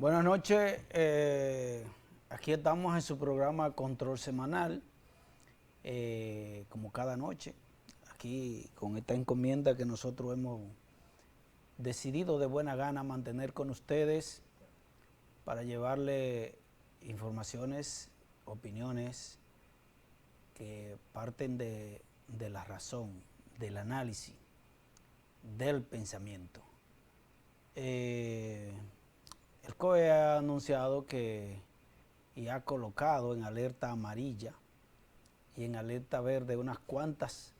Buenas noches, aquí estamos en su programa Control Semanal, como cada noche, aquí con esta encomienda que nosotros hemos decidido de buena gana mantener con ustedes para llevarle informaciones, opiniones que parten de la razón, del análisis, del pensamiento. El COE ha anunciado y ha colocado en alerta amarilla y en alerta verde unas cuantas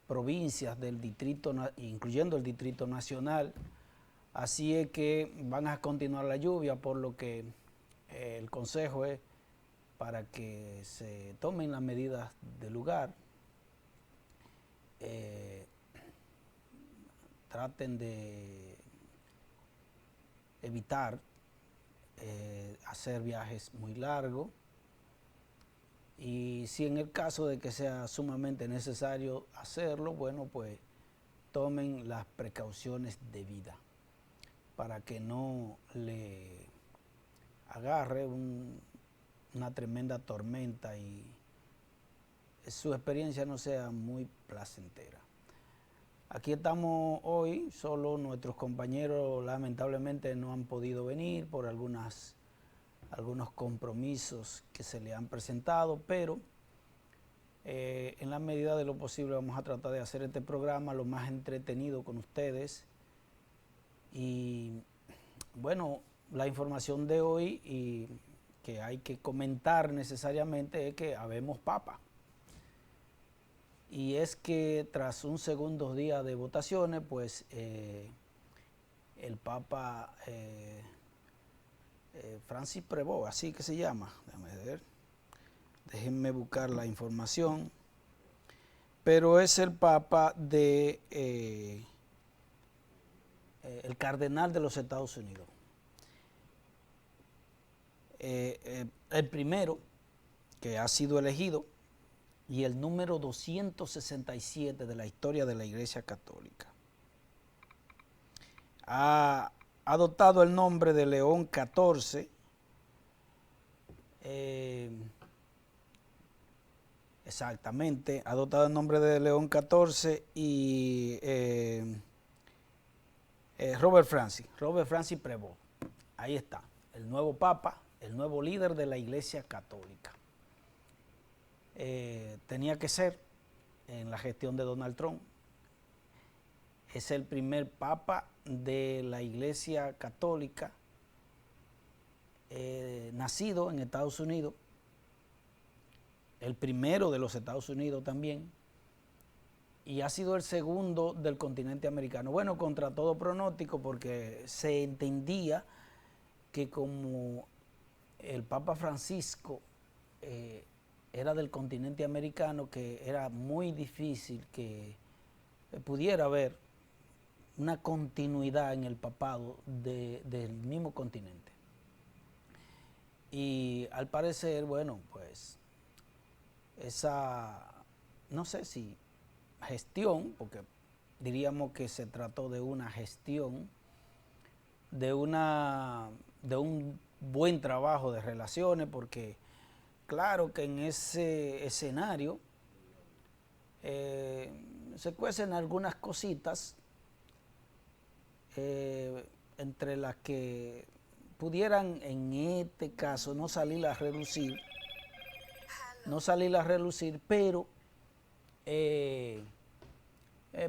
provincias del distrito, incluyendo el Distrito Nacional. Así es que van a continuar la lluvia, por lo que el consejo es para que se tomen las medidas del lugar, traten de evitar hacer viajes muy largos, y si en el caso de que sea sumamente necesario hacerlo, bueno, pues tomen las precauciones debidas para que no le agarre una tremenda tormenta y su experiencia no sea muy placentera. Aquí estamos hoy, solo nuestros compañeros lamentablemente no han podido venir por algunos compromisos que se le han presentado, pero en la medida de lo posible vamos a tratar de hacer este programa lo más entretenido con ustedes. Y bueno, la información de hoy y que hay que comentar necesariamente es que habemos papa. Y es que tras un segundo día de votaciones, pues el Papa Francis Prevot, así que se llama, déjenme buscar la información, pero es el Papa de el cardenal de los Estados Unidos. El primero que ha sido elegido y el número 267 de la historia de la Iglesia Católica. Ha adoptado el nombre de León XIV, exactamente, ha adoptado el nombre de León XIV y Robert Francis Prevot. Ahí está, el nuevo Papa, el nuevo líder de la Iglesia Católica. Tenía que ser en la gestión de Donald Trump. Es el primer Papa de la Iglesia Católica nacido en Estados Unidos, el primero de los Estados Unidos también, y ha sido el segundo del continente americano. Bueno, contra todo pronóstico, porque se entendía que como el Papa Francisco era del continente americano, que era muy difícil que pudiera haber una continuidad en el papado del mismo continente. Y al parecer, bueno, pues esa, no sé si gestión, porque diríamos que se trató de una gestión, de un buen trabajo de relaciones, porque claro que en ese escenario se cuecen algunas cositas, entre las que pudieran en este caso no salir a relucir, pero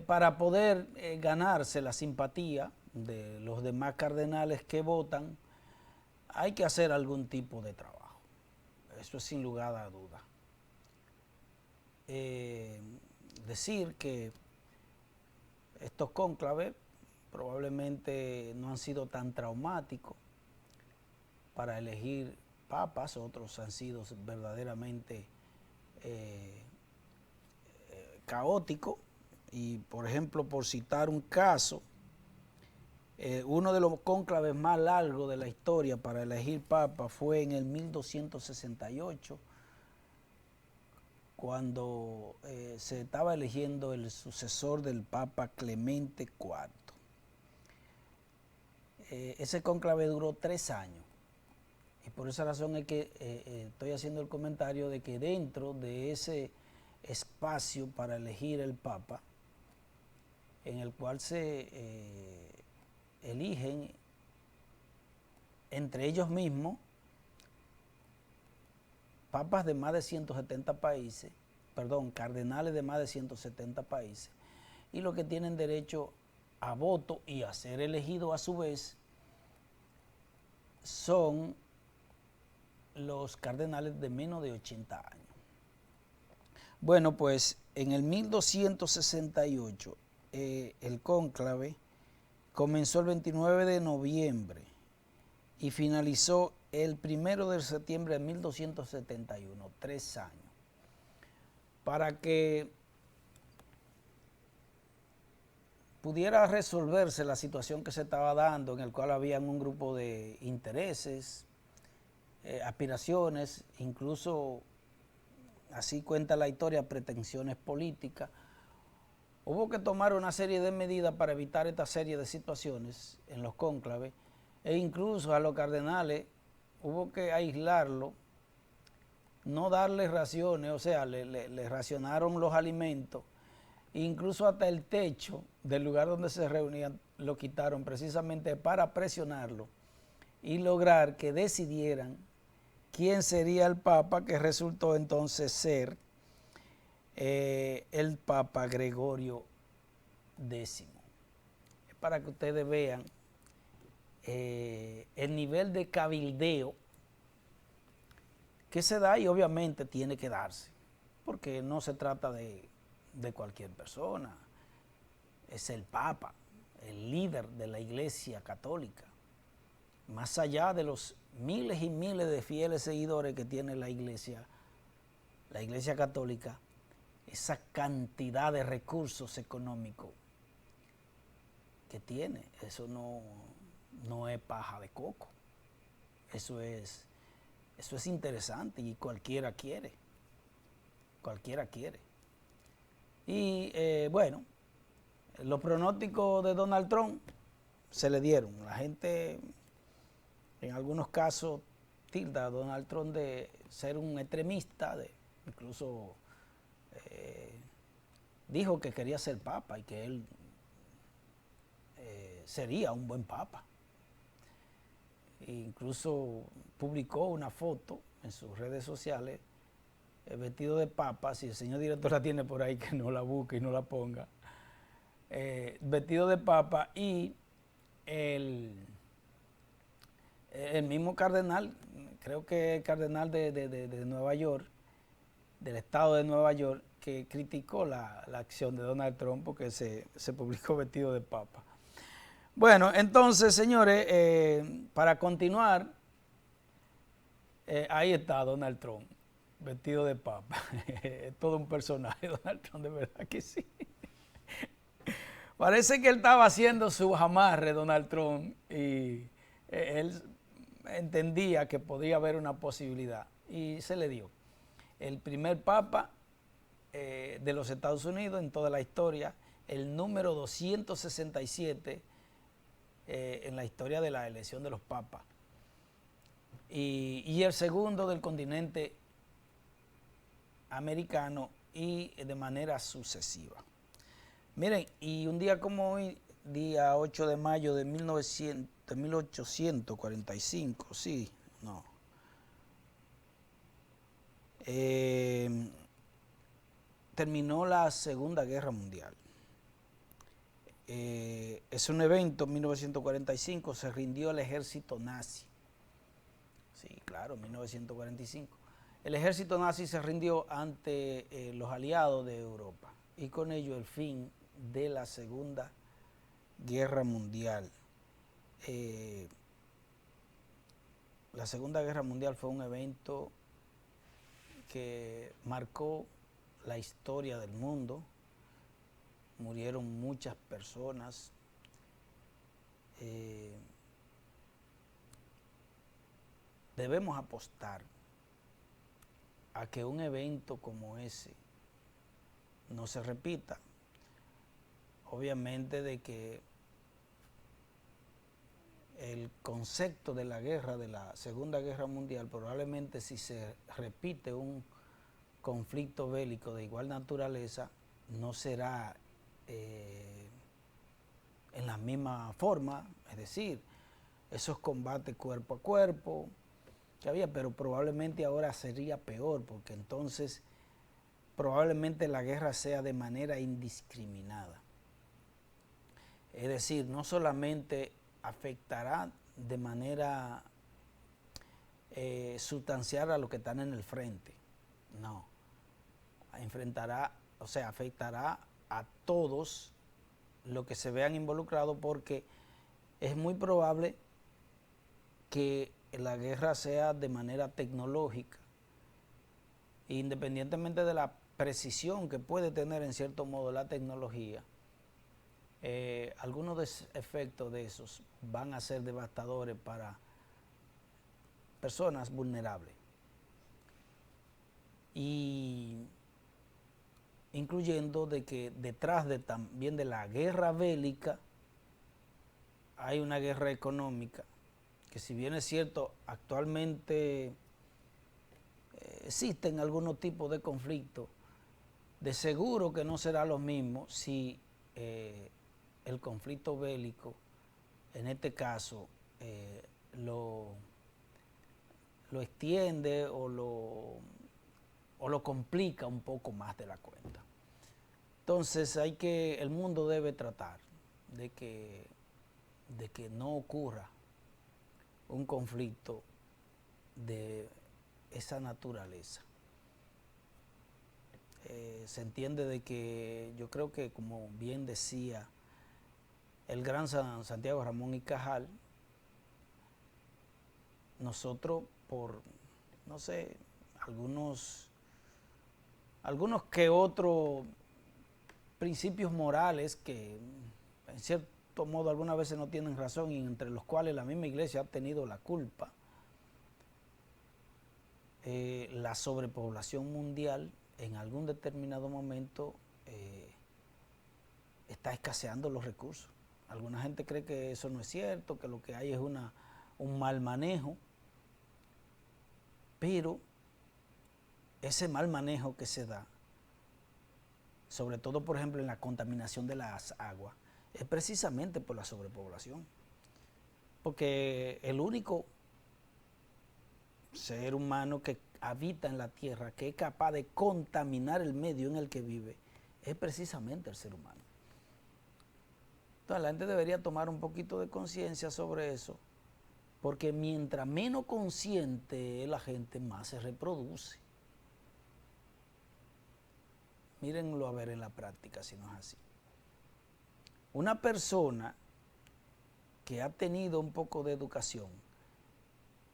para poder ganarse la simpatía de los demás cardenales que votan, hay que hacer algún tipo de trabajo. Eso es sin lugar a duda. Decir que estos cónclaves probablemente no han sido tan traumáticos para elegir papas, otros han sido verdaderamente caóticos. Y por ejemplo, por citar un caso, uno de los cónclaves más largos de la historia para elegir papa fue en el 1268, cuando se estaba eligiendo el sucesor del Papa Clemente IV. ese cónclave duró 3 años. Y por esa razón es que estoy haciendo el comentario de que dentro de ese espacio para elegir el Papa, en el cual se eligen entre ellos mismos papas de más de 170 países, perdón, cardenales de más de 170 países, y los que tienen derecho a voto y a ser elegidos a su vez son los cardenales de menos de 80 años. Bueno, pues en el 1268 el cónclave comenzó el 29 de noviembre y finalizó el 1 de septiembre de 1271, 3 años. Para que pudiera resolverse la situación que se estaba dando, en el cual había un grupo de intereses, aspiraciones, incluso, así cuenta la historia, pretensiones políticas, hubo que tomar una serie de medidas para evitar esta serie de situaciones en los cónclaves, e incluso a los cardenales hubo que aislarlo, no darles raciones, o sea, le racionaron los alimentos, incluso hasta el techo del lugar donde se reunían lo quitaron precisamente para presionarlo y lograr que decidieran quién sería el Papa, que resultó entonces ser el Papa Gregorio X. Es para que ustedes vean el nivel de cabildeo que se da, y obviamente tiene que darse, porque no se trata de cualquier persona, es el Papa, el líder de la Iglesia Católica, más allá de los miles y miles de fieles seguidores que tiene la Iglesia Católica, esa cantidad de recursos económicos que tiene, eso no es paja de coco, eso es interesante y cualquiera quiere. Y bueno, los pronósticos de Donald Trump se le dieron. La gente en algunos casos tilda a Donald Trump de ser un extremista, incluso dijo que quería ser papa y que él sería un buen papa. E incluso publicó una foto en sus redes sociales vestido de papa. Si el señor director la tiene por ahí, que no la busque y no la ponga. Vestido de papa, y el mismo cardenal, creo que el cardenal de Nueva York, del estado de Nueva York, que criticó la acción de Donald Trump porque se publicó vestido de papa. Bueno, entonces, señores, para continuar, ahí está Donald Trump, vestido de papa. Es todo un personaje, Donald Trump, de verdad que sí. Parece que él estaba haciendo su amarre, Donald Trump, y él entendía que podía haber una posibilidad, y se le dio. El primer papa de los Estados Unidos en toda la historia, el número 267 en la historia de la elección de los papas, y el segundo del continente americano, y de manera sucesiva. Miren, y un día como hoy, día 8 de mayo de 1845, sí, no. Terminó la Segunda Guerra Mundial. Es un evento, en 1945 se rindió el ejército nazi. Sí, claro, 1945. El ejército nazi se rindió ante los aliados de Europa, y con ello el fin de la Segunda Guerra Mundial. La Segunda Guerra Mundial fue un evento que marcó la historia del mundo. Murieron muchas personas. Debemos apostar a que un evento como ese no se repita. Obviamente de que el concepto de la guerra, de la Segunda Guerra Mundial, probablemente si se repite un conflicto bélico de igual naturaleza, no será en la misma forma, es decir, esos combates cuerpo a cuerpo que había, pero probablemente ahora sería peor, porque entonces probablemente la guerra sea de manera indiscriminada. Es decir, no solamente afectará de manera sustancial a los que están en el frente, no, afectará a todos los que se vean involucrados, porque es muy probable que la guerra sea de manera tecnológica, independientemente de la precisión que puede tener en cierto modo la tecnología. Algunos efectos de esos van a ser devastadores para personas vulnerables, y incluyendo de que detrás de también de la guerra bélica hay una guerra económica, que si bien es cierto, actualmente existen algunos tipos de conflictos, de seguro que no será lo mismo si el conflicto bélico, en este caso, lo extiende o lo complica un poco más de la cuenta. Entonces el mundo debe tratar de que no ocurra un conflicto de esa naturaleza. Se entiende de que, yo creo que, como bien decía el gran Santiago Ramón y Cajal, nosotros por, no sé, algunos que otros principios morales que en cierto modo algunas veces no tienen razón, y entre los cuales la misma iglesia ha tenido la culpa. La sobrepoblación mundial en algún determinado momento está escaseando los recursos. Alguna gente cree que eso no es cierto, que lo que hay es un mal manejo, pero ese mal manejo que se da, sobre todo por ejemplo en la contaminación de las aguas, es precisamente por la sobrepoblación, porque el único ser humano que habita en la tierra, que es capaz de contaminar el medio en el que vive, es precisamente el ser humano. Entonces la gente debería tomar un poquito de conciencia sobre eso, porque mientras menos consciente es la gente, más se reproduce. Mírenlo a ver en la práctica si no es así. Una persona que ha tenido un poco de educación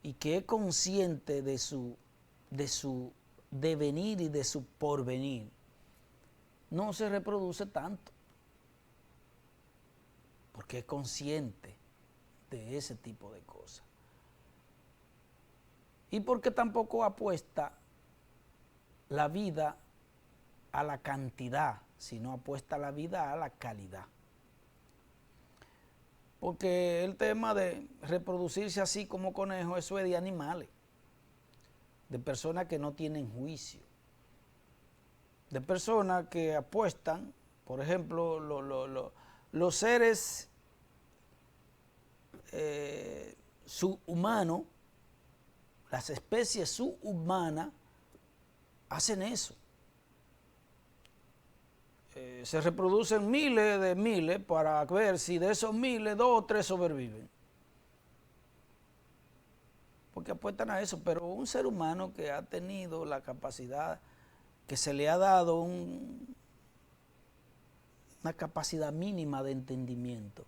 y que es consciente de su devenir y de su porvenir, no se reproduce tanto, porque es consciente de ese tipo de cosas. Y porque tampoco apuesta la vida a la cantidad, sino apuesta la vida a la calidad. Porque el tema de reproducirse así como conejo, eso es de animales, de personas que no tienen juicio, de personas que apuestan, por ejemplo, los seres subhumanos, las especies subhumanas hacen eso. Se reproducen miles de miles para ver si de esos miles 2 o 3 sobreviven. Porque apuestan a eso, pero un ser humano que ha tenido la capacidad, que se le ha dado una capacidad mínima de entendimiento,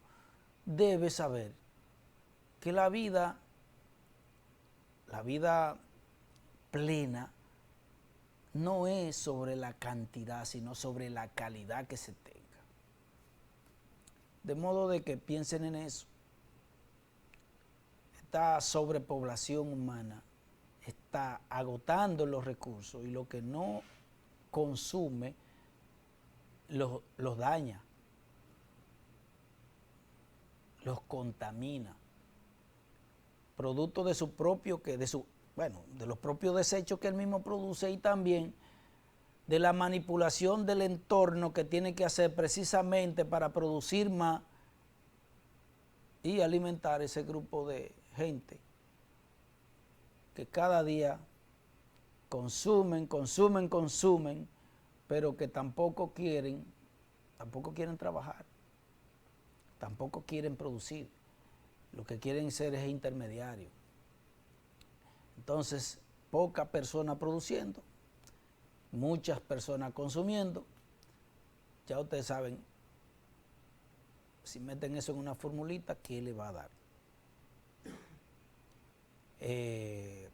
debe saber que la vida plena no es sobre la cantidad, sino sobre la calidad que se tenga. De modo de que piensen en eso. Esta sobrepoblación humana está agotando los recursos, y lo que no consume los daña, los contamina. producto de su propio, de los propios desechos que él mismo produce y también de la manipulación del entorno que tiene que hacer precisamente para producir más y alimentar ese grupo de gente que cada día consumen, pero que tampoco quieren trabajar, tampoco quieren producir, lo que quieren ser es intermediarios. Entonces, pocas personas produciendo, muchas personas consumiendo. Ya ustedes saben, si meten eso en una formulita, ¿qué le va a dar?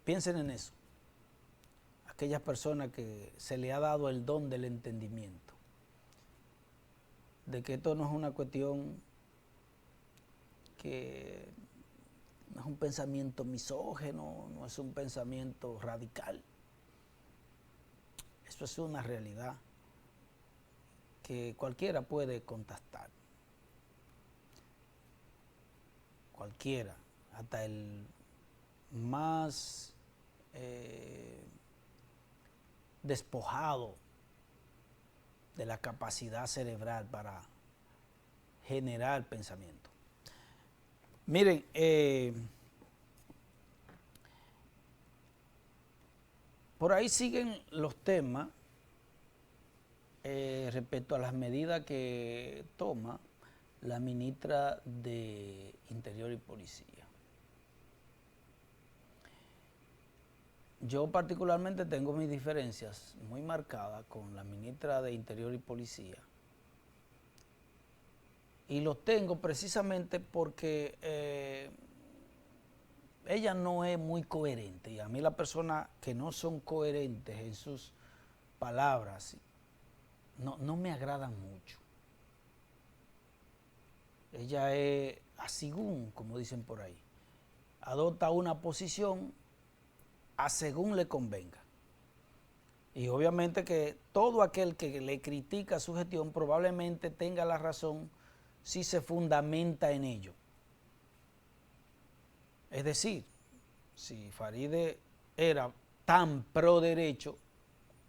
Piensen en eso. Aquellas personas que se le ha dado el don del entendimiento, de que esto no es una cuestión que no es un pensamiento misógino, no es un pensamiento radical. Eso es una realidad que cualquiera puede contestar. Cualquiera, hasta el más despojado de la capacidad cerebral para generar pensamiento. Miren, por ahí siguen los temas respecto a las medidas que toma la ministra de Interior y Policía. Yo particularmente tengo mis diferencias muy marcadas con la ministra de Interior y Policía. Y los tengo precisamente porque ella no es muy coherente. Y a mí las personas que no son coherentes en sus palabras no me agradan mucho. Ella es asigún, como dicen por ahí. Adopta una posición a según le convenga. Y obviamente que todo aquel que le critica su gestión probablemente tenga la razón si se fundamenta en ello. Es decir, si Faride era tan pro derecho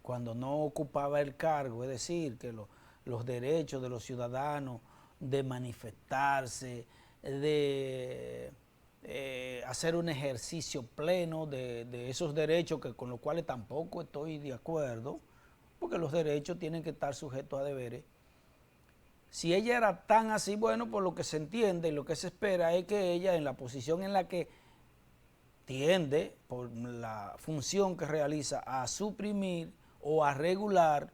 cuando no ocupaba el cargo, es decir, que los derechos de los ciudadanos de manifestarse, de hacer un ejercicio pleno de esos derechos con los cuales tampoco estoy de acuerdo, porque los derechos tienen que estar sujetos a deberes. Si ella era tan así, bueno, pues lo que se entiende y lo que se espera es que ella, en la posición en la que tiende, por la función que realiza, a suprimir o a regular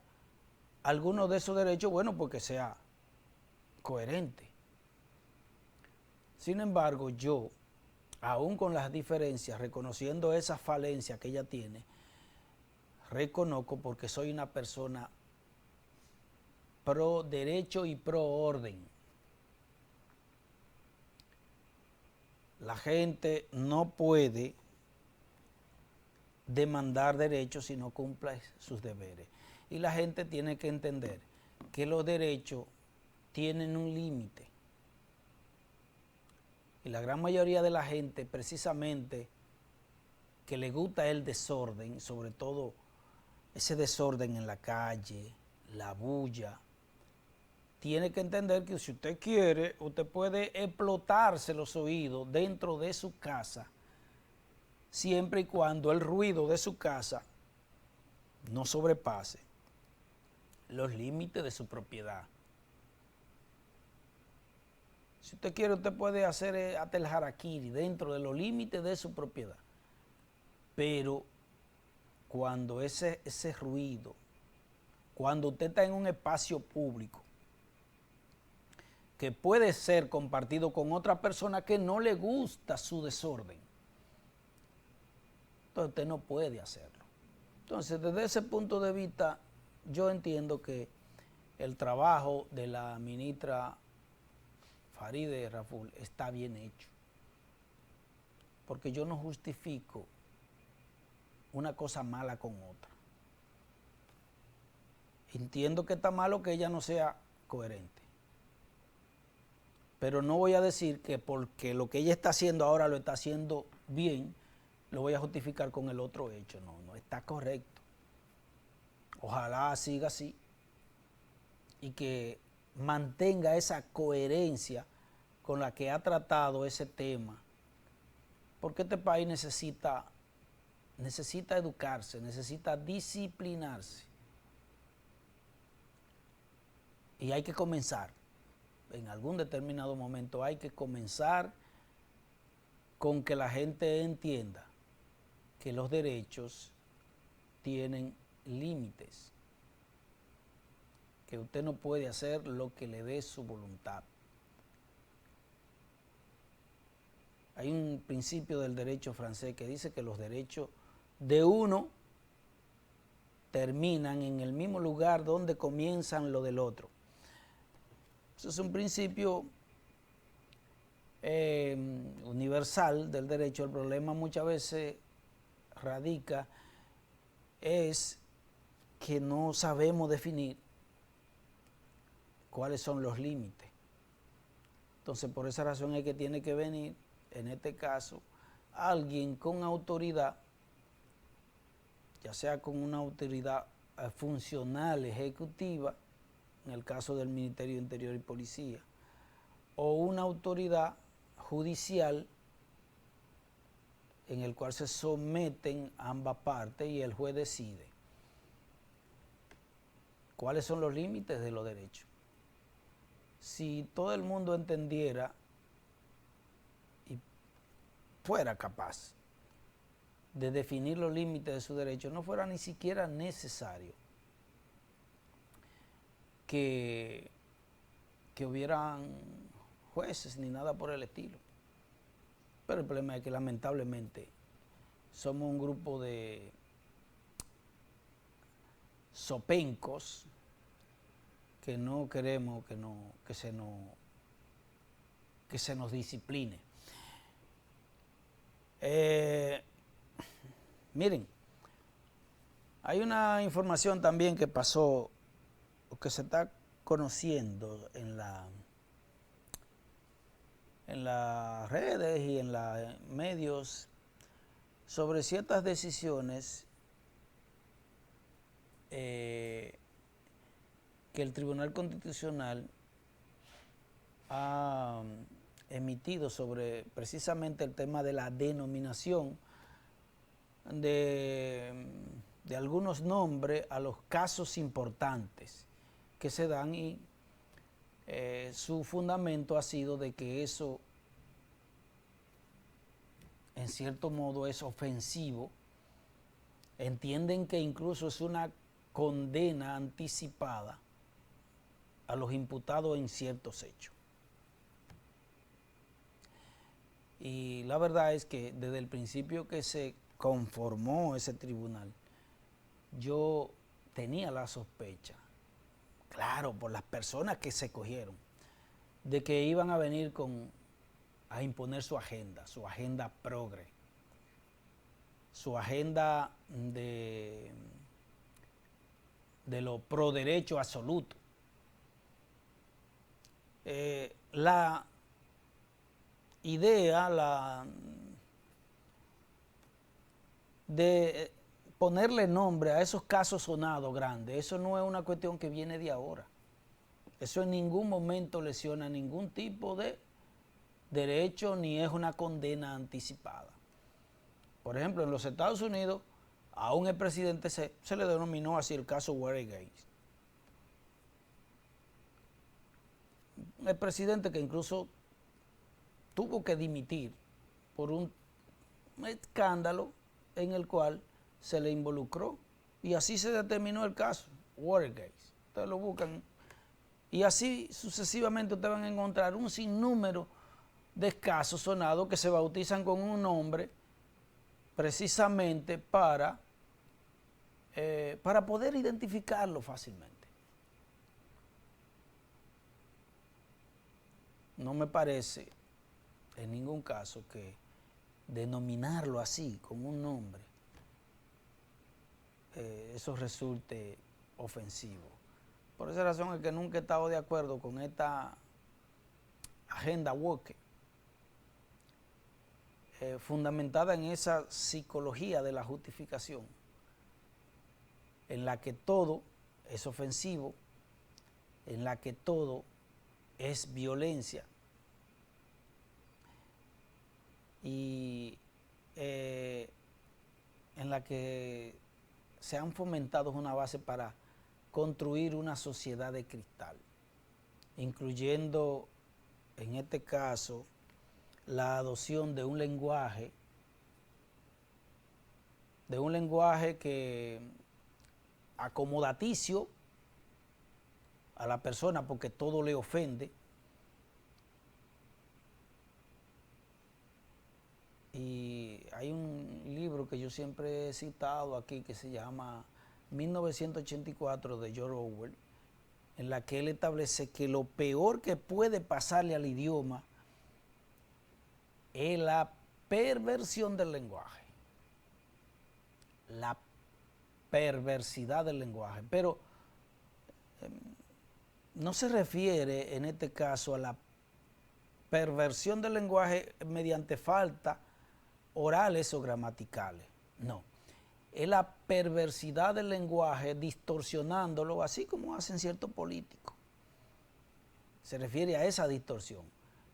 algunos de esos derechos, bueno, pues que sea coherente. Sin embargo, yo, aún con las diferencias, reconociendo esa falencia que ella tiene, reconozco porque soy una persona pro derecho y pro orden. La gente no puede demandar derechos si no cumple sus deberes. Y la gente tiene que entender que los derechos tienen un límite. Y la gran mayoría de la gente, precisamente, que le gusta el desorden, sobre todo ese desorden en la calle, la bulla, tiene que entender que si usted quiere, usted puede explotarse los oídos dentro de su casa, siempre y cuando el ruido de su casa no sobrepase los límites de su propiedad. Si usted quiere, usted puede hacer hasta el harakiri dentro de los límites de su propiedad. Pero cuando ese ruido, cuando usted está en un espacio público, que puede ser compartido con otra persona que no le gusta su desorden, entonces usted no puede hacerlo. Entonces, desde ese punto de vista, yo entiendo que el trabajo de la ministra Faride Raful está bien hecho, porque yo no justifico una cosa mala con otra. Entiendo que está malo que ella no sea coherente, pero no voy a decir que porque lo que ella está haciendo ahora lo está haciendo bien, lo voy a justificar con el otro hecho. No, no está correcto. Ojalá siga así y que mantenga esa coherencia con la que ha tratado ese tema, porque este país necesita educarse, necesita disciplinarse. Y hay que comenzar, en algún determinado momento hay que comenzar con que la gente entienda que los derechos tienen límites, que usted no puede hacer lo que le dé su voluntad. Hay un principio del derecho francés que dice que los derechos de uno terminan en el mismo lugar donde comienzan lo del otro. Eso es un principio universal del derecho. El problema muchas veces radica es que no sabemos definir cuáles son los límites. Entonces, por esa razón es que tiene que venir, en este caso, alguien con autoridad, ya sea con una autoridad funcional, ejecutiva, en el caso del Ministerio de Interior y Policía, o una autoridad judicial en el cual se someten ambas partes y el juez decide cuáles son los límites de los derechos. Si todo el mundo entendiera y fuera capaz de definir los límites de sus derechos, no fuera ni siquiera necesario que hubieran jueces ni nada por el estilo. Pero el problema es que lamentablemente somos un grupo de sopencos que no queremos que se nos discipline. Miren, hay una información también que pasó, que se está conociendo en las redes y en los medios sobre ciertas decisiones que el Tribunal Constitucional ha emitido sobre precisamente el tema de la denominación de algunos nombres a los casos importantes que se dan, y su fundamento ha sido de que eso en cierto modo es ofensivo. Entienden que incluso es una condena anticipada a los imputados en ciertos hechos. Y la verdad es que desde el principio que se conformó ese tribunal, yo tenía la sospecha, claro, por las personas que se cogieron, de que iban a venir a imponer su agenda progre, su agenda de lo pro derecho absoluto. La idea de ponerle nombre a esos casos sonados grandes, eso no es una cuestión que viene de ahora. Eso en ningún momento lesiona ningún tipo de derecho ni es una condena anticipada. Por ejemplo, en los Estados Unidos, a un expresidente se le denominó así el caso Watergate. Un expresidente que incluso tuvo que dimitir por un escándalo en el cual se le involucró, y así se determinó el caso Watergate. Ustedes lo buscan y así sucesivamente ustedes van a encontrar un sinnúmero de casos sonados que se bautizan con un nombre precisamente para poder identificarlo fácilmente. No me parece en ningún caso que denominarlo así, como un nombre, eso resulte ofensivo. Por esa razón es que nunca he estado de acuerdo con esta agenda woke. fundamentada en esa psicología de la justificación, en la que todo es ofensivo, en la que todo es violencia. Y en la que se han fomentado una base para construir una sociedad de cristal, incluyendo en este caso la adopción de un lenguaje que acomodaticio a la persona porque todo le ofende. Y hay un libro que yo siempre he citado aquí que se llama 1984 de George Orwell, en la que él establece que lo peor que puede pasarle al idioma es la perversión del lenguaje, la perversidad del lenguaje. Pero no se refiere en este caso a la perversión del lenguaje mediante falta orales o gramaticales, no. Es la perversidad del lenguaje distorsionándolo, así como hacen ciertos políticos. Se refiere a esa distorsión.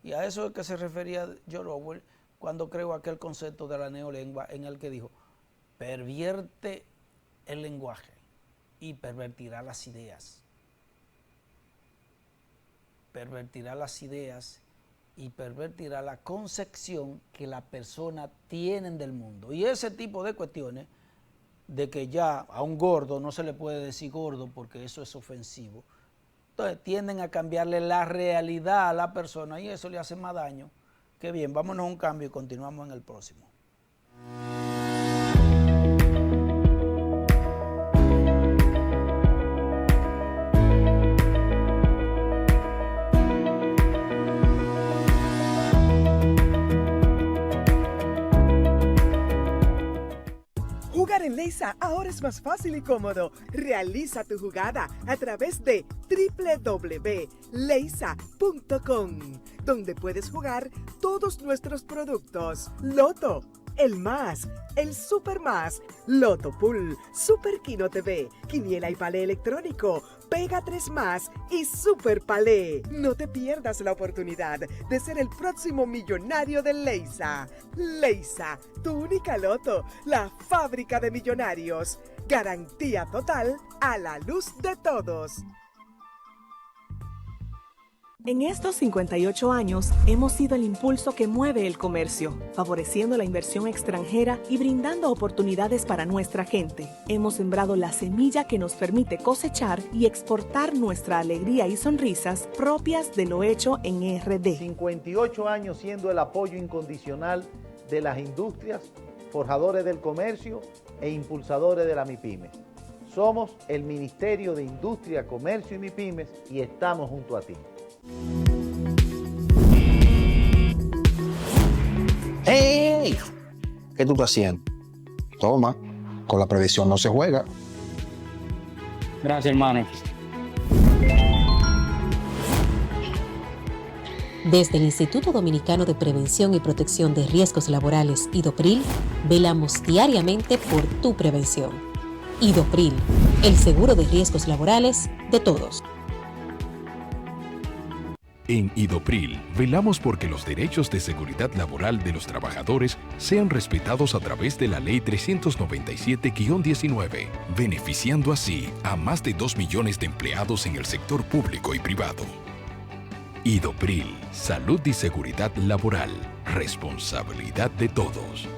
Y a eso es que se refería George Orwell cuando creó aquel concepto de la neolengua, en el que dijo, pervierte el lenguaje y pervertirá las ideas. Pervertirá las ideas y pervertirá la concepción que la persona tiene del mundo. Y ese tipo de cuestiones, de que ya a un gordo no se le puede decir gordo porque eso es ofensivo, entonces tienden a cambiarle la realidad a la persona y eso le hace más daño. Que bien, vámonos a un cambio y continuamos en el próximo. Jugar en Leisa ahora es más fácil y cómodo. Realiza tu jugada a través de www.leisa.com, donde puedes jugar todos nuestros productos. Loto, el Más, el Super Más, Loto Pool, Super Kino TV, Quiniela y Palé electrónico, Pega 3 Más y Super Palé. No te pierdas la oportunidad de ser el próximo millonario de Leisa. Leisa, tu única loto, la fábrica de millonarios. Garantía total a la luz de todos. En estos 58 años hemos sido el impulso que mueve el comercio, favoreciendo la inversión extranjera y brindando oportunidades para nuestra gente. Hemos sembrado la semilla que nos permite cosechar y exportar nuestra alegría y sonrisas propias de lo hecho en RD. 58 años siendo el apoyo incondicional de las industrias, forjadores del comercio e impulsadores de la MIPYME. Somos el Ministerio de Industria, Comercio y MIPYMES y estamos junto a ti. ¡Hey! ¿Qué tú estás haciendo? Toma, con la previsión no se juega. Gracias, hermano. Desde el Instituto Dominicano de Prevención y Protección de Riesgos Laborales, IDOPRIL, velamos diariamente por tu prevención. IDOPRIL, el seguro de riesgos laborales de todos. En IDOPRIL, velamos porque los derechos de seguridad laboral de los trabajadores sean respetados a través de la Ley 397-19, beneficiando así a más de 2 millones de empleados en el sector público y privado. IDOPRIL, salud y seguridad laboral, responsabilidad de todos.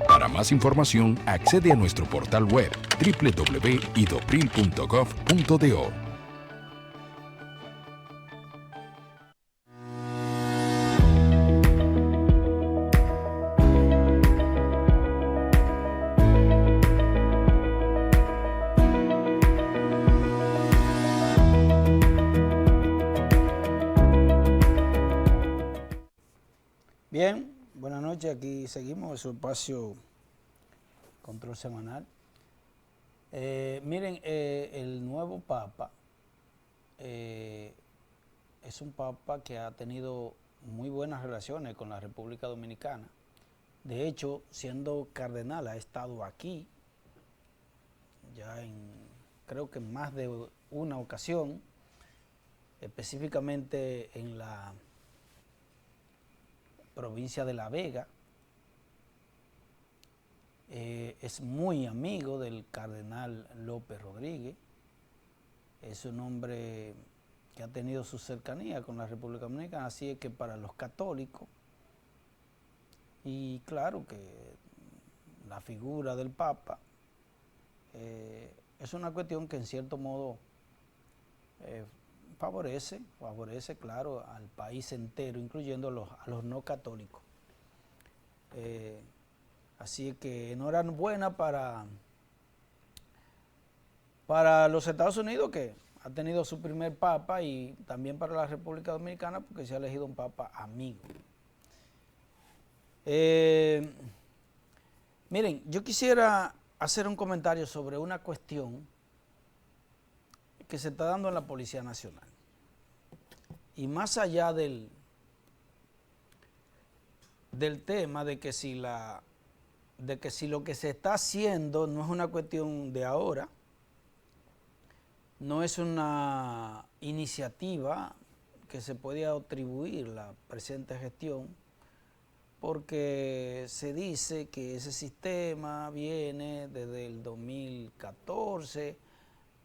Para más información, accede a nuestro portal web www.idopril.gov.do. Bien, buenas noches, aquí seguimos en su espacio Control Semanal. Miren, el nuevo Papa es un Papa que ha tenido muy buenas relaciones con la República Dominicana. De hecho, siendo cardenal, ha estado aquí, ya creo que en más de una ocasión, específicamente en la provincia de La Vega. Es muy amigo del cardenal López Rodríguez. Es un hombre que ha tenido su cercanía con la República Dominicana, así es que para los católicos, y claro que la figura del Papa es una cuestión que en cierto modo favorece, claro, al país entero, incluyendo a los no católicos. Así que enhorabuena para los Estados Unidos, que ha tenido su primer papa, y también para la República Dominicana, porque se ha elegido un papa amigo. Miren, yo quisiera hacer un comentario sobre una cuestión que se está dando en la Policía Nacional. Y más allá del tema de que si lo que se está haciendo no es una cuestión de ahora, no es una iniciativa que se puede atribuir la presente gestión, porque se dice que ese sistema viene desde el 2014,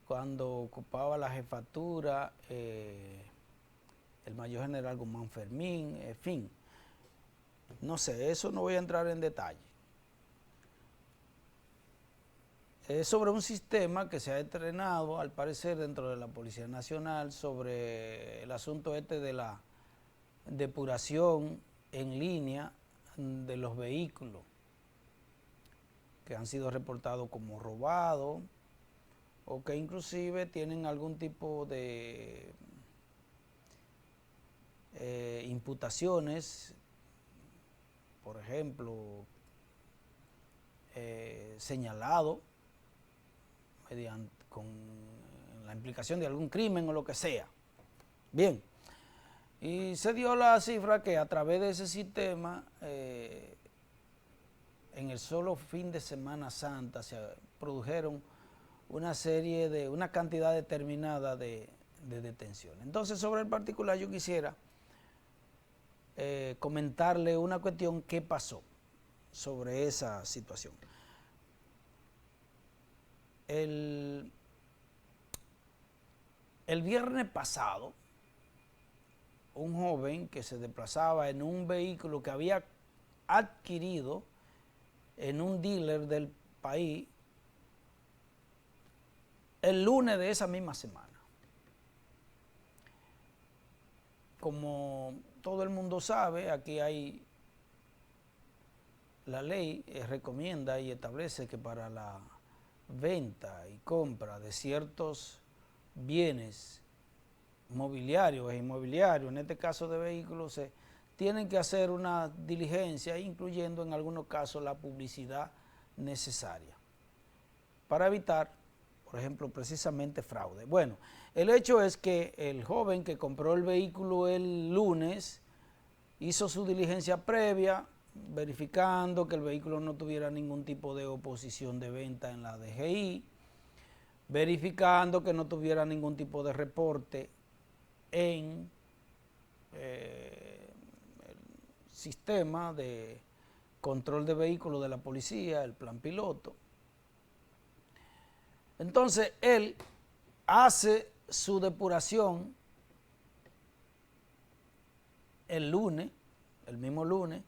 cuando ocupaba la jefatura el mayor general Guzmán Fermín, en fin. No sé, eso no voy a entrar en detalle. Es sobre un sistema que se ha entrenado, al parecer, dentro de la Policía Nacional, sobre el asunto de la depuración en línea de los vehículos que han sido reportados como robados o que inclusive tienen algún tipo de imputaciones, por ejemplo, señalado con la implicación de algún crimen o lo que sea. Bien, y se dio la cifra que a través de ese sistema, en el solo fin de Semana Santa, se produjeron una cantidad determinada de detenciones. Entonces, sobre el particular, yo quisiera comentarle una cuestión que pasó sobre esa situación. El viernes pasado, un joven que se desplazaba en un vehículo que había adquirido en un dealer del país el lunes de esa misma semana. Como todo el mundo sabe, aquí hay la ley recomienda y establece que para la venta y compra de ciertos bienes mobiliarios e inmobiliarios, en este caso de vehículos, se tienen que hacer una diligencia, incluyendo en algunos casos la publicidad necesaria, para evitar, por ejemplo, precisamente fraude. Bueno, el hecho es que el joven que compró el vehículo el lunes hizo su diligencia previa, verificando que el vehículo no tuviera ningún tipo de oposición de venta en la DGI, verificando que no tuviera ningún tipo de reporte en el sistema de control de vehículos de la policía, el plan piloto. Entonces él hace su depuración el mismo lunes,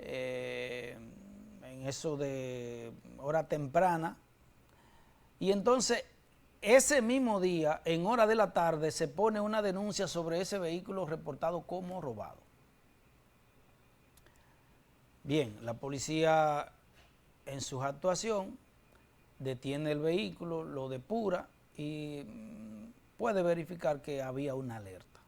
en eso de hora temprana, y entonces ese mismo día, en hora de la tarde, se pone una denuncia sobre ese vehículo reportado como robado. Bien, la policía en su actuación detiene el vehículo, lo depura y puede verificar que había una alerta.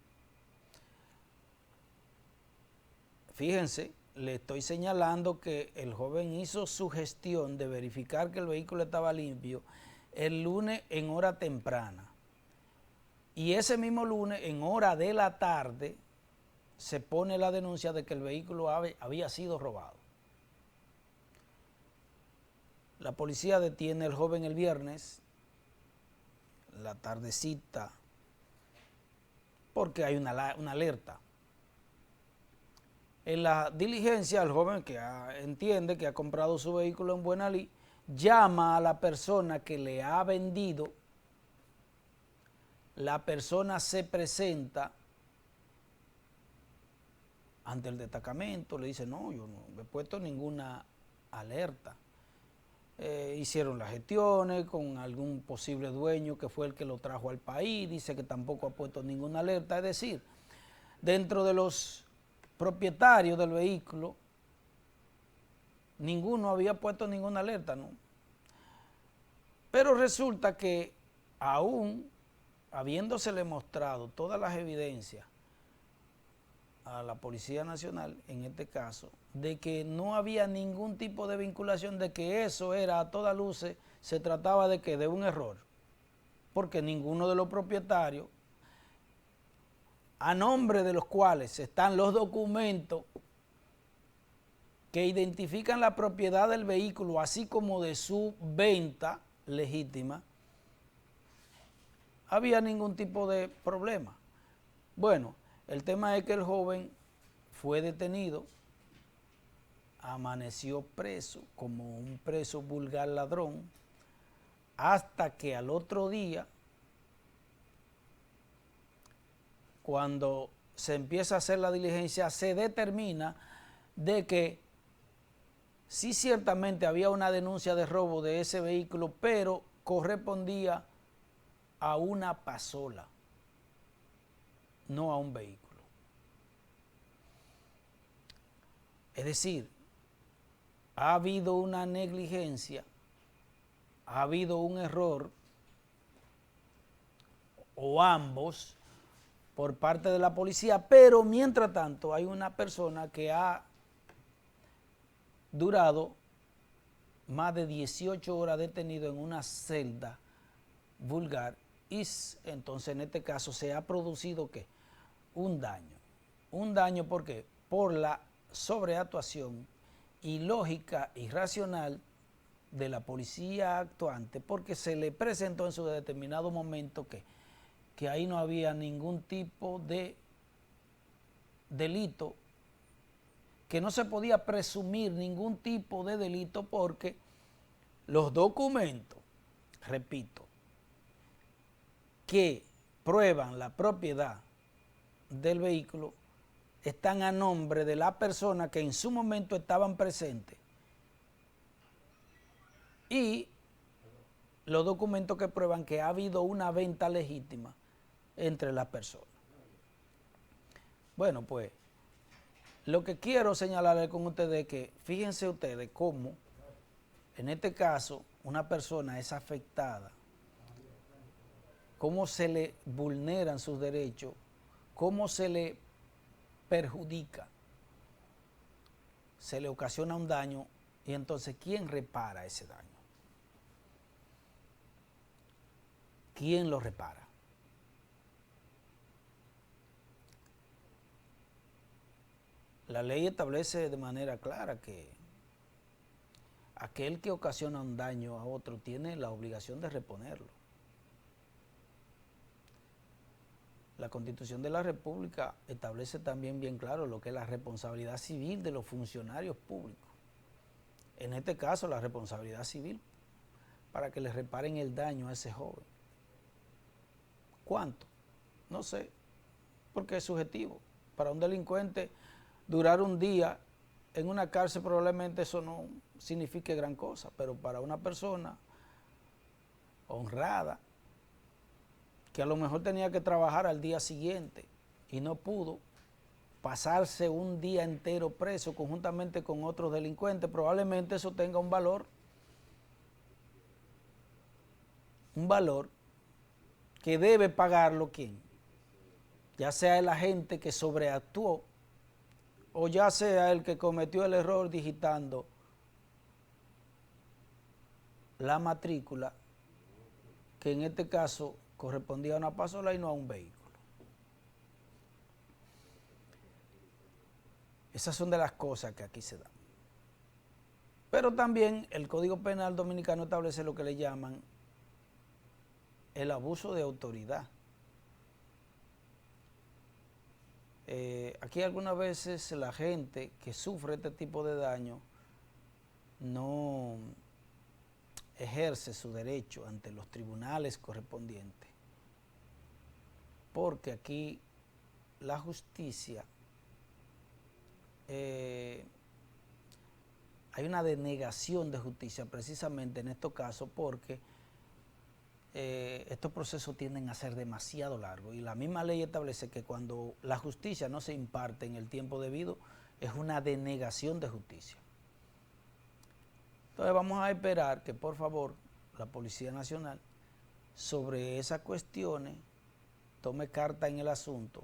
Fíjense, le estoy señalando que el joven hizo su gestión de verificar que el vehículo estaba limpio el lunes en hora temprana. Y ese mismo lunes, en hora de la tarde, se pone la denuncia de que el vehículo había sido robado. La policía detiene al joven el viernes, la tardecita, porque hay una alerta. En la diligencia, el joven que entiende que ha comprado su vehículo en Buena Lí, llama a la persona que le ha vendido. La persona se presenta ante el destacamento, le dice, no, yo no he puesto ninguna alerta. Hicieron las gestiones con algún posible dueño que fue el que lo trajo al país, dice que tampoco ha puesto ninguna alerta, es decir, dentro de los propietarios del vehículo, ninguno había puesto ninguna alerta, ¿no? Pero resulta que aún habiéndosele mostrado todas las evidencias a la Policía Nacional, en este caso, de que no había ningún tipo de vinculación, de que eso era a todas luces, se trataba de que de un error, porque ninguno de los propietarios, a nombre de los cuales están los documentos que identifican la propiedad del vehículo, así como de su venta legítima, había ningún tipo de problema. Bueno, el tema es que el joven fue detenido, amaneció preso como un preso vulgar ladrón, hasta que al otro día, cuando se empieza a hacer la diligencia, se determina de que sí ciertamente había una denuncia de robo de ese vehículo, pero correspondía a una pasola, no a un vehículo. Es decir, ha habido una negligencia, ha habido un error, o ambos, por parte de la policía, pero mientras tanto hay una persona que ha durado más de 18 horas detenido en una celda vulgar y entonces en este caso se ha producido ¿qué? Un daño. Un daño ¿por qué? Por la sobreactuación ilógica, irracional de la policía actuante, porque se le presentó en su determinado momento que ahí no había ningún tipo de delito, que no se podía presumir ningún tipo de delito porque los documentos, repito, que prueban la propiedad del vehículo están a nombre de la persona que en su momento estaban presentes y los documentos que prueban que ha habido una venta legítima entre las personas. Bueno, pues lo que quiero señalarle con ustedes es que fíjense ustedes cómo en este caso una persona es afectada, cómo se le vulneran sus derechos, cómo se le perjudica, se le ocasiona un daño y entonces ¿quién repara ese daño? ¿Quién lo repara? La ley establece de manera clara que aquel que ocasiona un daño a otro tiene la obligación de reponerlo. La Constitución de la República establece también bien claro lo que es la responsabilidad civil de los funcionarios públicos. En este caso, la responsabilidad civil para que le reparen el daño a ese joven. ¿Cuánto? No sé, porque es subjetivo. Para un delincuente, durar un día en una cárcel probablemente eso no signifique gran cosa, pero para una persona honrada, que a lo mejor tenía que trabajar al día siguiente y no pudo, pasarse un día entero preso conjuntamente con otros delincuentes, probablemente eso tenga un valor que debe pagarlo ¿quién? Ya sea el agente que sobreactuó o ya sea el que cometió el error digitando la matrícula, que en este caso correspondía a una pasola y no a un vehículo. Esas son de las cosas que aquí se dan. Pero también el Código Penal Dominicano establece lo que le llaman el abuso de autoridad. Aquí algunas veces la gente que sufre este tipo de daño no ejerce su derecho ante los tribunales correspondientes, porque aquí la justicia, hay una denegación de justicia precisamente en estos casos porque estos procesos tienden a ser demasiado largos y la misma ley establece que cuando la justicia no se imparte en el tiempo debido es una denegación de justicia. Entonces vamos a esperar que por favor la Policía Nacional sobre esas cuestiones tome carta en el asunto,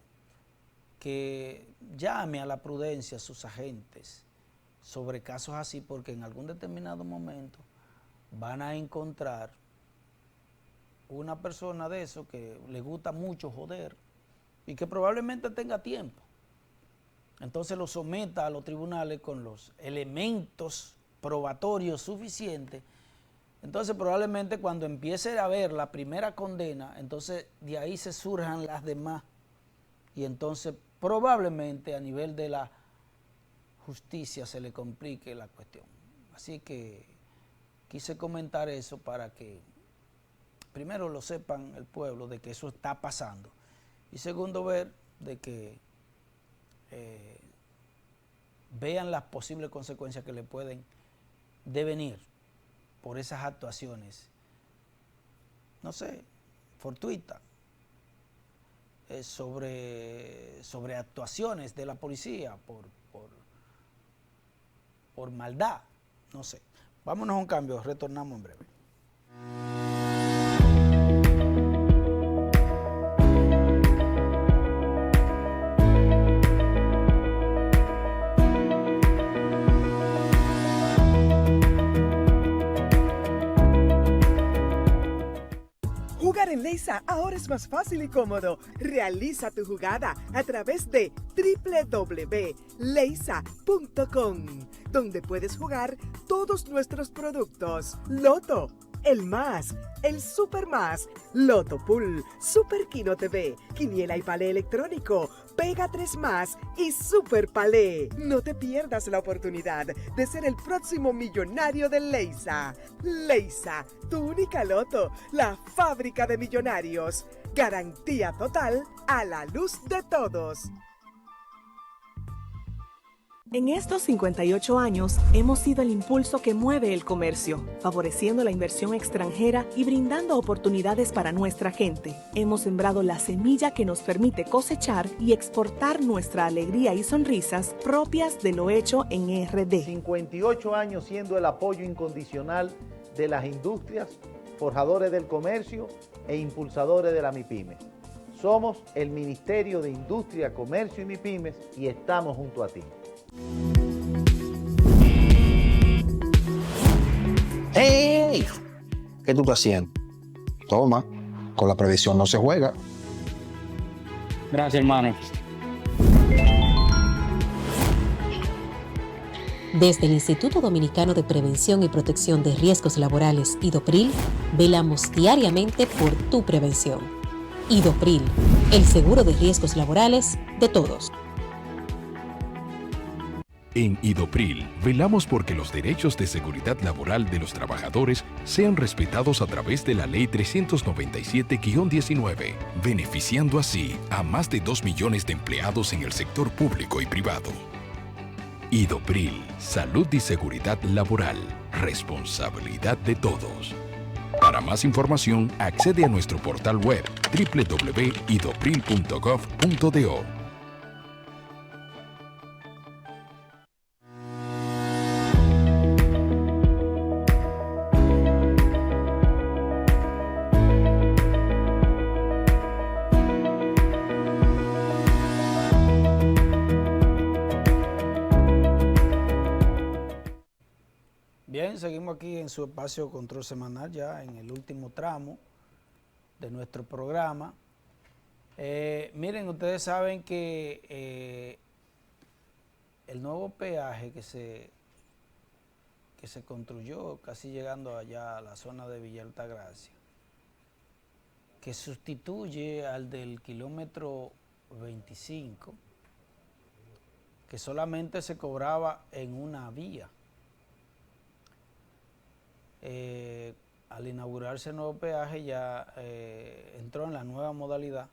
que llame a la prudencia a sus agentes sobre casos así, porque en algún determinado momento van a encontrar una persona de eso que le gusta mucho joder y que probablemente tenga tiempo. Entonces lo someta a los tribunales con los elementos probatorios suficientes. Entonces probablemente cuando empiece a haber la primera condena, entonces de ahí se surjan las demás. Y entonces probablemente a nivel de la justicia se le complique la cuestión. Así que quise comentar eso para que primero lo sepan el pueblo de que eso está pasando y segundo ver de que vean las posibles consecuencias que le pueden devenir por esas actuaciones, no sé, fortuitas, sobre actuaciones de la policía por maldad, no sé. Vámonos a un cambio, retornamos en breve. Jugar en Leisa ahora es más fácil y cómodo. Realiza tu jugada a través de www.leisa.com, donde puedes jugar todos nuestros productos. Loto, el más, el super más, Loto Pool, Super Kino TV, Quiniela y Palé electrónico, Pega 3 más y Super Palé. No te pierdas la oportunidad de ser el próximo millonario de Leisa. Leisa, tu única Loto, la fábrica de millonarios. Garantía total a la luz de todos. En estos 58 años hemos sido el impulso que mueve el comercio, favoreciendo la inversión extranjera y brindando oportunidades para nuestra gente. Hemos sembrado la semilla que nos permite cosechar y exportar nuestra alegría y sonrisas propias de lo hecho en RD. 58 años siendo el apoyo incondicional de las industrias, forjadores del comercio e impulsadores de la MIPYME. Somos el Ministerio de Industria, Comercio y MIPYMES y estamos junto a ti. ¡Ey! ¿Qué tú estás haciendo? Toma, con la previsión no se juega. Gracias, hermano. Desde el Instituto Dominicano de Prevención y Protección de Riesgos Laborales, IDOPRIL, velamos diariamente por tu prevención. IDOPRIL, el seguro de riesgos laborales de todos. En IDOPRIL, velamos porque los derechos de seguridad laboral de los trabajadores sean respetados a través de la Ley 397-19, beneficiando así a más de 2 millones de empleados en el sector público y privado. IDOPRIL, salud y seguridad laboral, responsabilidad de todos. Para más información, accede a nuestro portal web www.idopril.gov.do. Bien, seguimos aquí en su espacio Control Semanal, ya en el último tramo de nuestro programa. Miren, ustedes saben que el nuevo peaje que se que se construyó casi llegando allá a la zona de Villa Altagracia, que sustituye al del kilómetro 25, que solamente se cobraba en una vía. Al inaugurarse el nuevo peaje ya entró en la nueva modalidad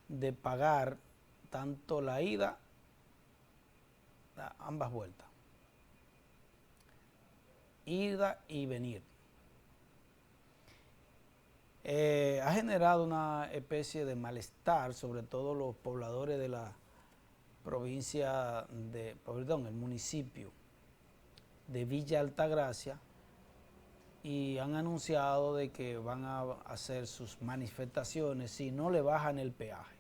de pagar tanto la ida, ambas vueltas, ida y venir. Ha generado una especie de malestar, sobre todo los pobladores de la provincia de, perdón, el municipio de Villa Altagracia, y han anunciado de que van a hacer sus manifestaciones si no le bajan el peaje.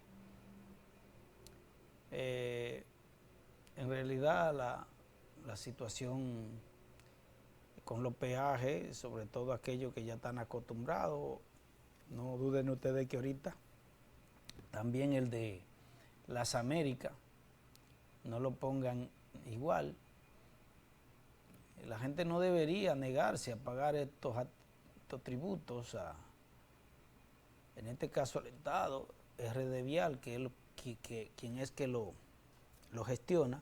En realidad la situación con los peajes, sobre todo aquellos que ya están acostumbrados, no duden ustedes que ahorita también el de las Américas no lo pongan igual. La gente no debería negarse a pagar estos tributos, en este caso al Estado, RD Vial, que es quien es que lo gestiona,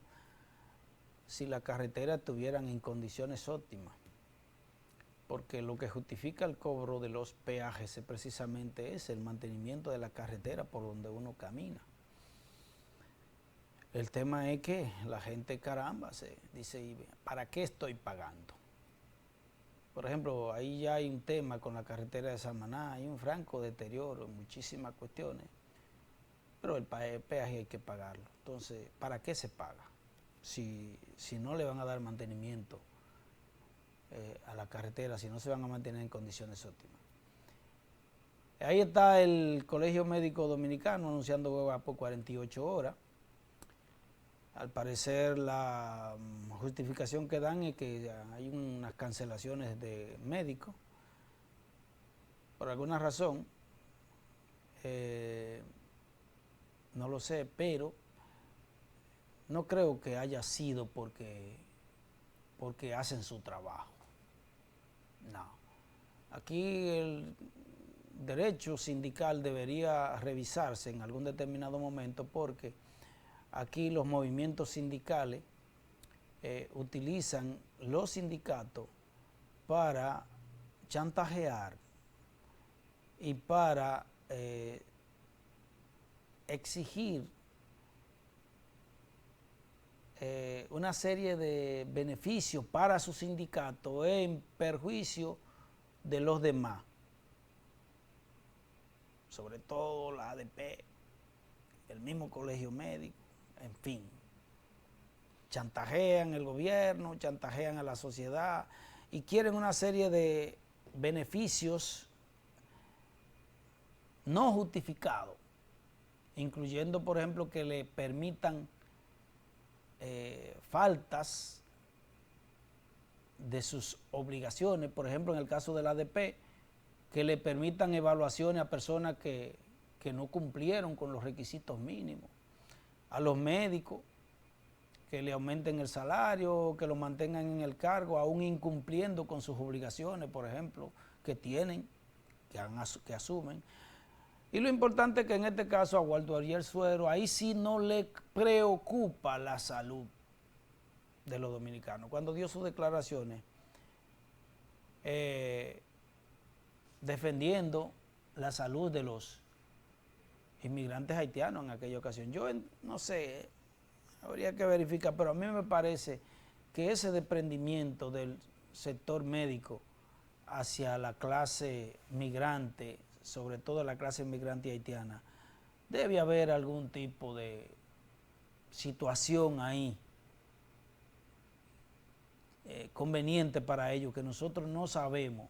si las carreteras estuvieran en condiciones óptimas. Porque lo que justifica el cobro de los peajes es precisamente el mantenimiento de la carretera por donde uno camina. El tema es que la gente, caramba, se dice, ¿para qué estoy pagando? Por ejemplo, ahí ya hay un tema con la carretera de Samaná, hay un franco deterioro, muchísimas cuestiones, pero el peaje hay que pagarlo. Entonces, ¿para qué se paga? Si no le van a dar mantenimiento a la carretera, si no se van a mantener en condiciones óptimas. Ahí está el Colegio Médico Dominicano anunciando huelga por 48 horas. Al parecer la justificación que dan es que hay unas cancelaciones de médicos. Por alguna razón, no lo sé, pero no creo que haya sido porque hacen su trabajo. No. Aquí el derecho sindical debería revisarse en algún determinado momento, porque aquí los movimientos sindicales utilizan los sindicatos para chantajear y para exigir una serie de beneficios para su sindicato en perjuicio de los demás, sobre todo la ADP, el mismo colegio médico, en fin. Chantajean el gobierno, chantajean a la sociedad y quieren una serie de beneficios no justificados, incluyendo, por ejemplo, que le permitan faltas de sus obligaciones, por ejemplo, en el caso de la ADP, que le permitan evaluaciones a personas que no cumplieron con los requisitos mínimos, a los médicos, que le aumenten el salario, que lo mantengan en el cargo, aún incumpliendo con sus obligaciones, por ejemplo, que tienen, que asumen. Y lo importante es que en este caso a Waldo Ariel Suero, ahí sí no le preocupa la salud de los dominicanos. Cuando dio sus declaraciones defendiendo la salud de los inmigrantes haitianos en aquella ocasión. Yo no sé, habría que verificar, pero a mí me parece que ese desprendimiento del sector médico hacia la clase migrante, sobre todo la clase migrante haitiana, debe haber algún tipo de situación ahí conveniente para ellos que nosotros no sabemos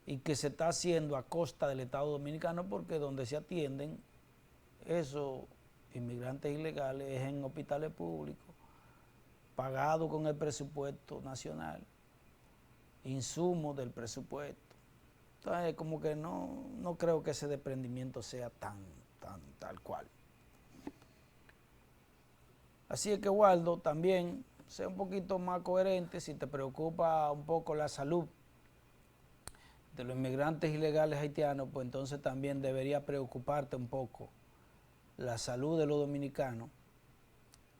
y que se está haciendo a costa del Estado Dominicano, porque donde se atienden esos inmigrantes ilegales es en hospitales públicos, pagados con el presupuesto nacional, insumos del presupuesto. Entonces, como que no creo que ese desprendimiento sea tal cual. Así es que Waldo también sea un poquito más coherente. Si te preocupa un poco la salud de los inmigrantes ilegales haitianos, pues entonces también debería preocuparte un poco la salud de los dominicanos,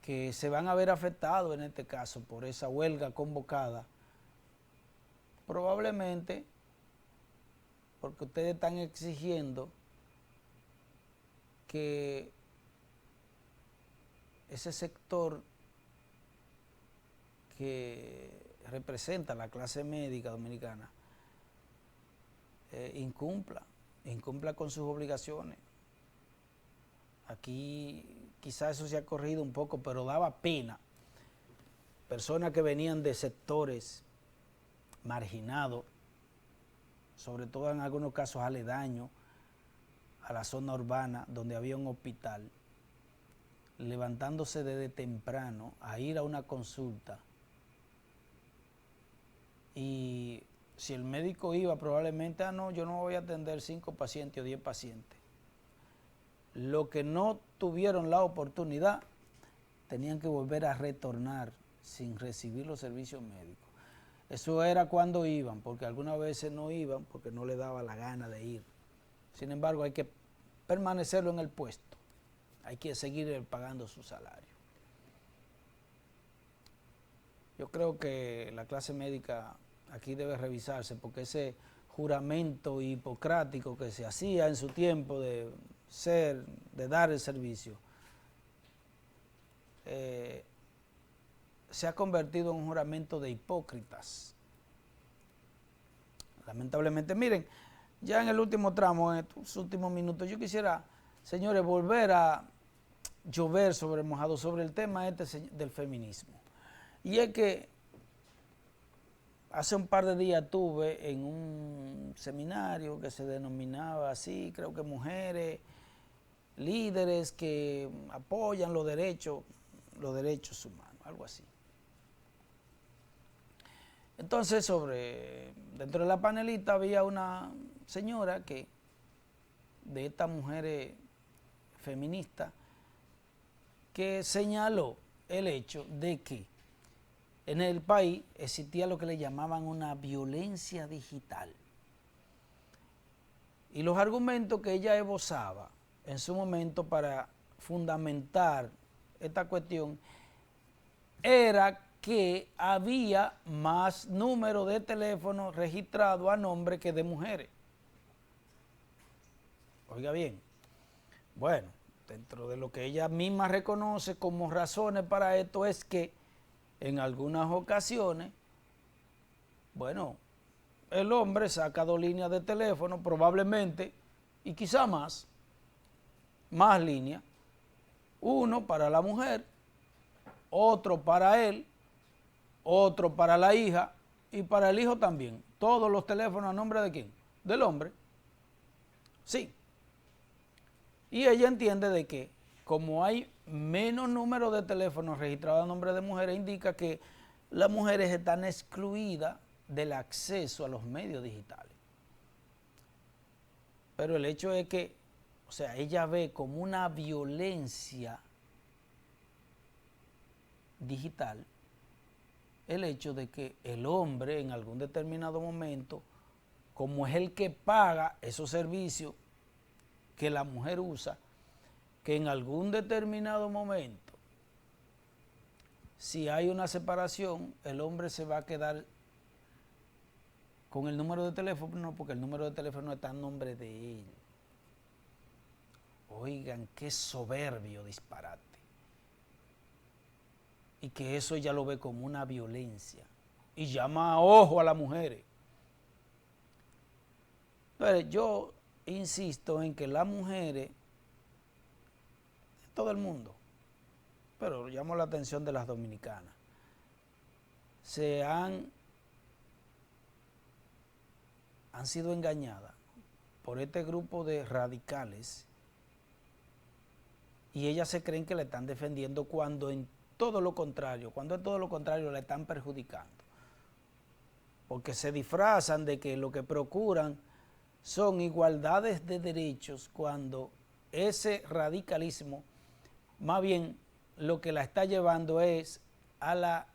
que se van a ver afectados en este caso por esa huelga convocada, probablemente porque ustedes están exigiendo que ese sector que representa la clase médica dominicana incumpla con sus obligaciones. Aquí quizás eso se ha corrido un poco, pero daba pena. Personas que venían de sectores marginados, sobre todo en algunos casos aledaños a la zona urbana donde había un hospital, levantándose desde temprano a ir a una consulta. Y si el médico iba, probablemente, no, yo no voy a atender 5 pacientes o 10 pacientes. Los que no tuvieron la oportunidad tenían que volver a retornar sin recibir los servicios médicos. Eso era cuando iban, porque algunas veces no iban porque no les daba la gana de ir. Sin embargo, hay que permanecerlo en el puesto. Hay que seguir pagando su salario. Yo creo que la clase médica aquí debe revisarse, porque ese juramento hipocrático que se hacía en su tiempo de dar el servicio, se ha convertido en un juramento de hipócritas. Lamentablemente, miren, ya en el último tramo, en estos últimos minutos, yo quisiera, señores, volver a llover sobre mojado sobre el tema del feminismo. Y es que hace un par de días estuve en un seminario que se denominaba así, creo que mujeres, líderes que apoyan los derechos humanos, algo así. Entonces, dentro de la panelista había una señora de estas mujeres feministas, que señaló el hecho de que en el país existía lo que le llamaban una violencia digital. Y los argumentos que ella esbozaba en su momento para fundamentar esta cuestión era que había más número de teléfono registrado a nombre que de mujeres. Oiga bien, bueno, dentro de lo que ella misma reconoce como razones para esto es que en algunas ocasiones, bueno, el hombre saca 2 líneas de teléfono probablemente, y quizá más líneas, uno para la mujer, otro para él, otro para la hija y para el hijo también. Todos los teléfonos a nombre de ¿quién? Del hombre. Sí. Y ella entiende de que como hay menos número de teléfonos registrados a nombre de mujeres, indica que las mujeres están excluidas del acceso a los medios digitales. Pero el hecho es que, o sea, ella ve como una violencia digital el hecho de que el hombre en algún determinado momento, como es el que paga esos servicios que la mujer usa, que en algún determinado momento, si hay una separación, el hombre se va a quedar con el número de teléfono, porque el número de teléfono está en nombre de él. Oigan, qué soberbio disparate. Y que eso ella lo ve como una violencia. Y llama a ojo a las mujeres. Entonces, yo insisto en que las mujeres, todo el mundo, pero llamo la atención de las dominicanas, han sido engañadas por este grupo de radicales, y ellas se creen que le están defendiendo cuando es todo lo contrario, la están perjudicando. Porque se disfrazan de que lo que procuran son igualdades de derechos, cuando ese radicalismo más bien lo que la está llevando es a la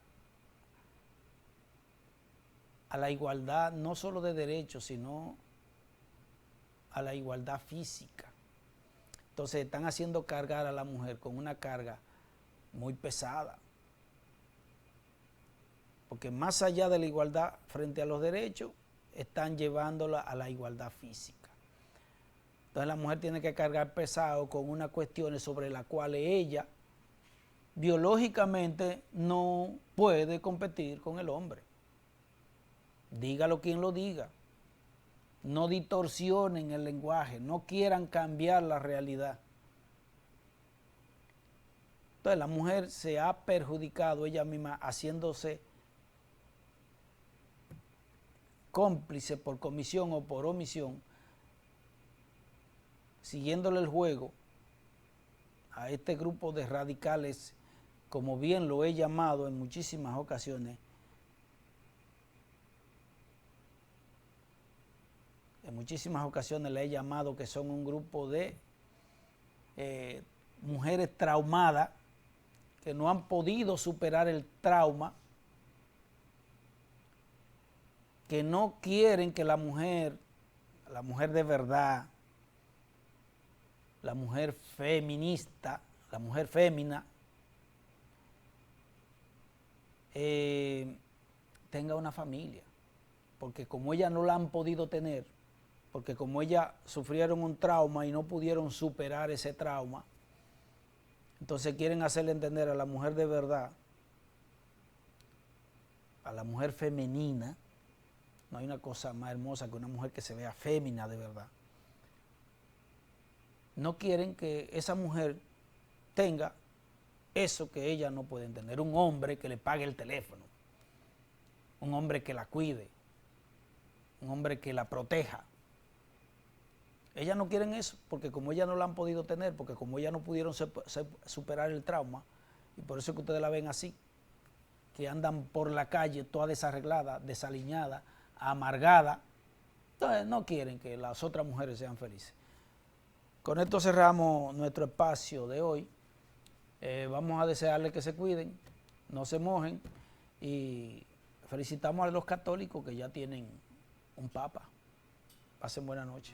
a la igualdad no solo de derechos, sino a la igualdad física. Entonces están haciendo cargar a la mujer con una carga muy pesada. Porque más allá de la igualdad frente a los derechos, están llevándola a la igualdad física. Entonces la mujer tiene que cargar pesado con unas cuestiones sobre las cuales ella biológicamente no puede competir con el hombre. Dígalo quien lo diga. No distorsionen el lenguaje, no quieran cambiar la realidad. Entonces la mujer se ha perjudicado ella misma haciéndose cómplice por comisión o por omisión, siguiéndole el juego a este grupo de radicales, como bien lo he llamado en muchísimas ocasiones. En muchísimas ocasiones le he llamado que son un grupo de mujeres traumadas que no han podido superar el trauma, que no quieren que la mujer de verdad, la mujer feminista, la mujer fémina, tenga una familia, porque como ellas no la han podido tener, porque como ellas sufrieron un trauma y no pudieron superar ese trauma, entonces quieren hacerle entender a la mujer de verdad, a la mujer femenina. No hay una cosa más hermosa que una mujer que se vea fémina de verdad. No quieren que esa mujer tenga eso que ellas no pueden tener. Un hombre que le pague el teléfono, un hombre que la cuide, un hombre que la proteja. Ellas no quieren eso, porque como ellas no la han podido tener, porque como ellas no pudieron superar el trauma, y por eso es que ustedes la ven así, que andan por la calle toda desarreglada, desaliñada, amargada. Entonces no quieren que las otras mujeres sean felices. Con esto cerramos nuestro espacio de hoy. Vamos a desearles que se cuiden, no se mojen, y felicitamos a los católicos que ya tienen un papa. Pasen buena noche.